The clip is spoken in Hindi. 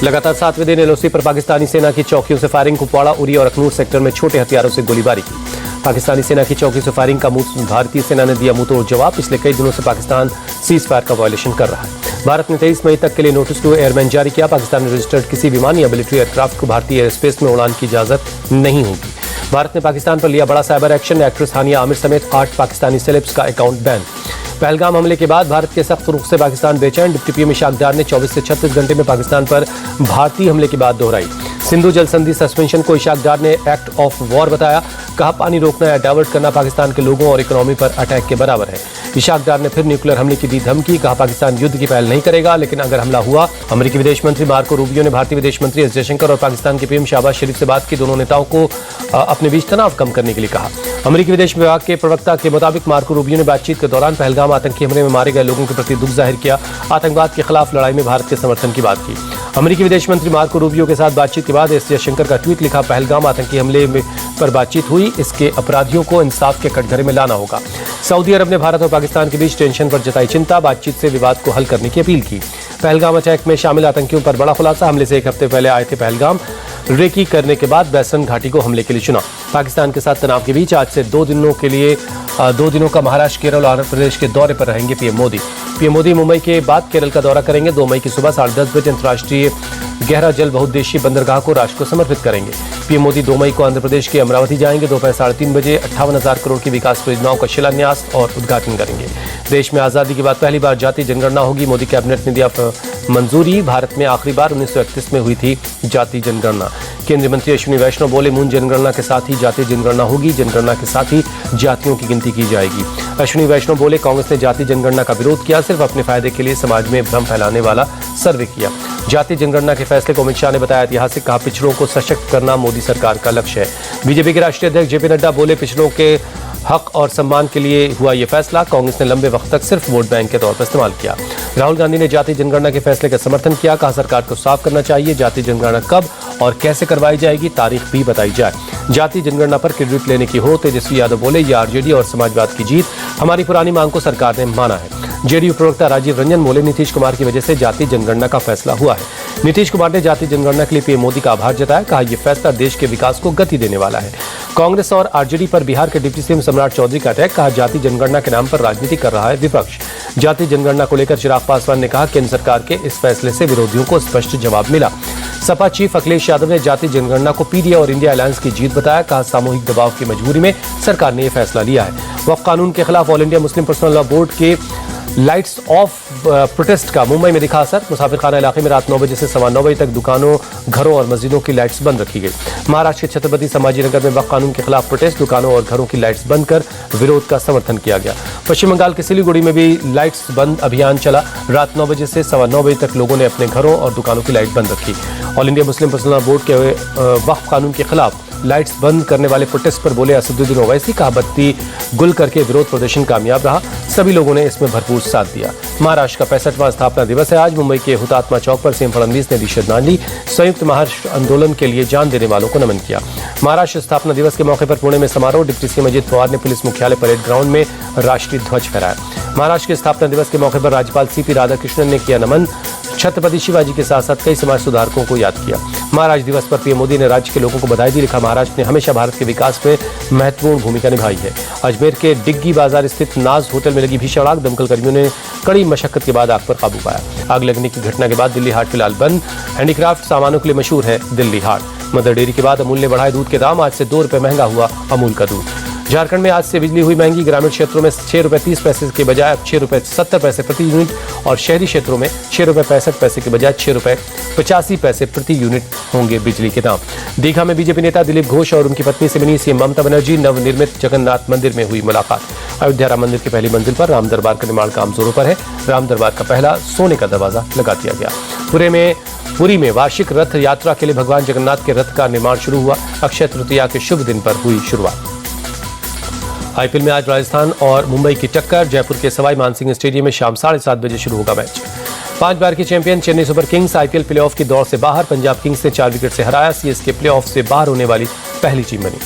लगातार 7वें दिन एलओसी पर पाकिस्तानी सेना की चौकियों से फायरिंग। कुपवाड़ा, उरी और अखनूर सेक्टर में छोटे हथियारों से गोलीबारी की। पाकिस्तानी सेना की चौकी से फायरिंग का भारतीय सेना ने दिया मुंहतोड़ जवाब। पिछले कई दिनों से पाकिस्तान सीज फायर का वायलेशन कर रहा है। भारत ने 23 मई तक के लिए नोटिस टू एयरमैन जारी किया। पाकिस्तान ने रजिस्टर्ड किसी विमान या मिलिट्री एयरक्राफ्ट को भारतीय एयर स्पेस में उड़ान की इजाजत नहीं होगी। भारत ने पाकिस्तान पर लिया बड़ा साइबर एक्शन। एक्ट्रेस हानिया आमिर समेत 8 पाकिस्तानी सेलेब्स का अकाउंट बैन। पहलगाम हमले के बाद भारत के सख्त रुख से पाकिस्तान बेचैन। डिप्टी पीएम इशाक डार ने 24 से 36 घंटे में पाकिस्तान पर भारतीय हमले की बात दोहराई। सिंधु जल संधि सस्पेंशन को इशाक डार ने एक्ट ऑफ वॉर बताया। कहा, पानी रोकना या डाइवर्ट करना पाकिस्तान के लोगों और इकोनॉमी पर अटैक के बराबर है। इशाक डार ने फिर न्यूक्लियर हमले की दी धमकी। कहा, पाकिस्तान युद्ध की पहल नहीं करेगा, लेकिन अगर हमला हुआ। अमेरिकी विदेश मंत्री मार्को रूबियो ने भारतीय विदेश मंत्री एस जयशंकर और पाकिस्तान के पीएम शहबाज शरीफ से बात की। दोनों नेताओं को अपने बीच तनाव कम करने के लिए कहा। अमेरिकी विदेश विभाग के प्रवक्ता के मुताबिक मार्को रूबियो ने बातचीत के दौरान पहलगाम आतंकी हमले में मारे गए लोगों के प्रति दुख जाहिर किया। आतंकवाद के खिलाफ लड़ाई में भारत के समर्थन की बात की। अमेरिकी विदेश मंत्री मार्को रूबियो के साथ बातचीत के बाद एस जयशंकर का ट्वीट लिखा, पहलगाम आतंकी हमले पर बातचीत हुई। इसके अपराधियों को इंसाफ के कटघरे में लाना होगा। सऊदी अरब ने भारत और पाकिस्तान के बीच टेंशन पर जताई चिंता। बातचीत से विवाद को हल करने की अपील की। पहलगाम अटैक में शामिल आतंकियों पर बड़ा खुलासा। हमले से 1 हफ्ते पहले आए थे पहलगाम। रेकी करने के बाद बैसन घाटी को हमले के लिए चुना। पाकिस्तान के साथ तनाव के बीच आज से 2 दिनों का महाराष्ट्र, केरल और आंध्र प्रदेश के दौरे पर रहेंगे पीएम मोदी। पीएम मोदी मुंबई के बाद केरल का दौरा करेंगे। 2 मई की सुबह 10:30 बजे अंतर्राष्ट्रीय गहरा जल बहुउद्देशीय बंदरगाह को राष्ट्र को समर्पित करेंगे। पीएम मोदी 2 मई को आंध्र प्रदेश के अमरावती जाएंगे। दोपहर 3:30 बजे 58,000 करोड़ की विकास परियोजनाओं का शिलान्यास और उद्घाटन करेंगे। देश में आजादी के बाद पहली बार जातीय जनगणना होगी। मोदी कैबिनेट ने दिया मंजूरी। भारत में आखिरी बार 1931 में हुई थी जातीय जनगणना। केंद्रीय मंत्री अश्विनी वैष्णव बोले, मूल जनगणना के साथ ही जातीय जनगणना होगी। जनगणना के साथ ही जातियों की गिनती की जाएगी। अश्विनी वैष्णव बोले, कांग्रेस ने जातीय जनगणना का विरोध किया, सिर्फ अपने फायदे के लिए समाज में भ्रम फैलाने वाला सर्वे किया। जातीय जनगणना के फैसले को अमित शाह ने बताया ऐतिहासिक। कहा, पिछड़ों को सशक्त करना मोदी सरकार का लक्ष्य है। बीजेपी के राष्ट्रीय अध्यक्ष जेपी नड्डा बोले, पिछड़ों के हक और सम्मान के लिए हुआ ये फैसला। कांग्रेस ने लंबे वक्त तक सिर्फ वोट बैंक के तौर पर इस्तेमाल किया। राहुल गांधी ने जातीय जनगणना के फैसले का समर्थन किया। कहा, सरकार को साफ करना चाहिए जातीय जनगणना कब और कैसे करवाई जाएगी, तारीख भी बताई जाए। जातीय जनगणना पर क्रेडिट लेने की हो। तेजस्वी यादव बोले, ये आरजेडी और समाजवाद की जीत। हमारी पुरानी मांग को सरकार ने माना है। जेडीयू प्रवक्ता राजीव रंजन बोले, नीतीश कुमार की वजह से जातीय जनगणना का फैसला हुआ है। नीतीश कुमार ने जातीय जनगणना के लिए पीएम मोदी का आभार जताया। कहा, यह फैसला देश के विकास को गति देने वाला है। कांग्रेस और आरजेडी पर बिहार के डिप्टी सीएम सम्राट चौधरी का अटैक। कहा, जातीय जनगणना के नाम पर राजनीति कर रहा है विपक्ष। जातीय जनगणना को लेकर चिराग पासवान ने कहा, केंद्र सरकार के इस फैसले से विरोधियों को स्पष्ट जवाब मिला। सपा चीफ अखिलेश यादव ने जातीय जनगणना को पीडीए और इंडिया अलायंस की जीत बताया। कहा, सामूहिक दबाव की मजबूरी में सरकार ने यह फैसला लिया है। वक्फ कानून के खिलाफ all India Muslim personal law board के लाइट्स ऑफ प्रोटेस्ट का मुंबई में दिखा असर। मुसाफिर खाना इलाके में रात 9 बजे से 9:15 बजे तक दुकानों, घरों और मस्जिदों की लाइट्स बंद रखी गई। महाराष्ट्र के छत्रपति संभाजी नगर में वक्फ कानून के खिलाफ प्रोटेस्ट, दुकानों और घरों की लाइट्स बंद कर विरोध का समर्थन किया गया। पश्चिम बंगाल के सिलीगुड़ी में भी लाइट्स बंद अभियान चला। रात 9 बजे से 9:15 बजे तक लोगों ने अपने घरों और दुकानों की लाइट बंद रखी। All India Muslim personal law board के वक्फ कानून के खिलाफ लाइट्स बंद करने वाले प्रोटेस्ट पर बोले असदुद्दीन ओवैसी। कहा, बत्ती गुल करके विरोध प्रदर्शन कामयाब रहा। सभी लोगों ने इसमें भरपूर साथ दिया। महाराष्ट्र का 65वां स्थापना दिवस है आज। मुंबई के हुतात्मा चौक पर सीएम फडणवीस ने दी श्रद्धांजलि। संयुक्त महाराष्ट्र आंदोलन के लिए जान देने वालों को नमन किया। महाराष्ट्र स्थापना दिवस के मौके पर पुणे में समारोह। डिप्टी सीएम अजित पवार ने पुलिस मुख्यालय परेड ग्राउंड में राष्ट्रीय ध्वज फहराया। महाराष्ट्र के स्थापना दिवस के मौके पर राज्यपाल सीपी राधाकृष्णन ने किया नमन। छत्रपति शिवाजी के साथ साथ कई समाज सुधारकों को याद किया। महाराष्ट्र दिवस पर पीएम मोदी ने राज्य के लोगों को बधाई दी। लिखा, महाराष्ट्र ने हमेशा भारत के विकास में महत्वपूर्ण भूमिका निभाई है। अजमेर के डिग्गी बाजार स्थित नाज होटल में लगी भीषण आग। दमकल कर्मियों ने कड़ी मशक्कत के बाद आग पर काबू पाया। आग लगने की घटना के बाद दिल्ली हाट फिलहाल बंद। हैंडीक्राफ्ट सामानों के लिए मशहूर है दिल्ली हाट। मदर डेयरी के बाद अमूल ने बढ़ाए दूध के दाम। आज से 2 रुपए महंगा हुआ अमूल का दूध। झारखंड में आज से बिजली हुई महंगी। ग्रामीण क्षेत्रों में 6 रुपए 30 पैसे के बजाय अब 6 रुपए 70 पैसे प्रति यूनिट और शहरी क्षेत्रों में 6 रुपए 65 पैसे के बजाय 6 रुपए 85 पैसे प्रति यूनिट होंगे बिजली के दाम। दीघा में बीजेपी नेता दिलीप घोष और उनकी पत्नी से मिली सीएम ममता बनर्जी। नवनिर्मित जगन्नाथ मंदिर में हुई मुलाकात। अयोध्या राम मंदिर की पहली मंजिल पर राम दरबार का निर्माण काम जोरों पर है। राम दरबार का पहला सोने का दरवाजा लगा दिया गया। पुरी में वार्षिक रथ यात्रा के लिए भगवान जगन्नाथ के रथ का निर्माण शुरू हुआ। अक्षय तृतीया के शुभ दिन पर हुई शुरुआत। आईपीएल में आज राजस्थान और मुंबई की टक्कर। जयपुर के सवाई मानसिंह स्टेडियम में शाम 7:30 बजे शुरू होगा मैच। 5 बार की champion Chennai super Kings IPL playoff की दौड़ से बाहर। पंजाब किंग्स ने 4 विकेट से हराया। सीएसके प्लेऑफ से बाहर होने वाली पहली टीम बनी।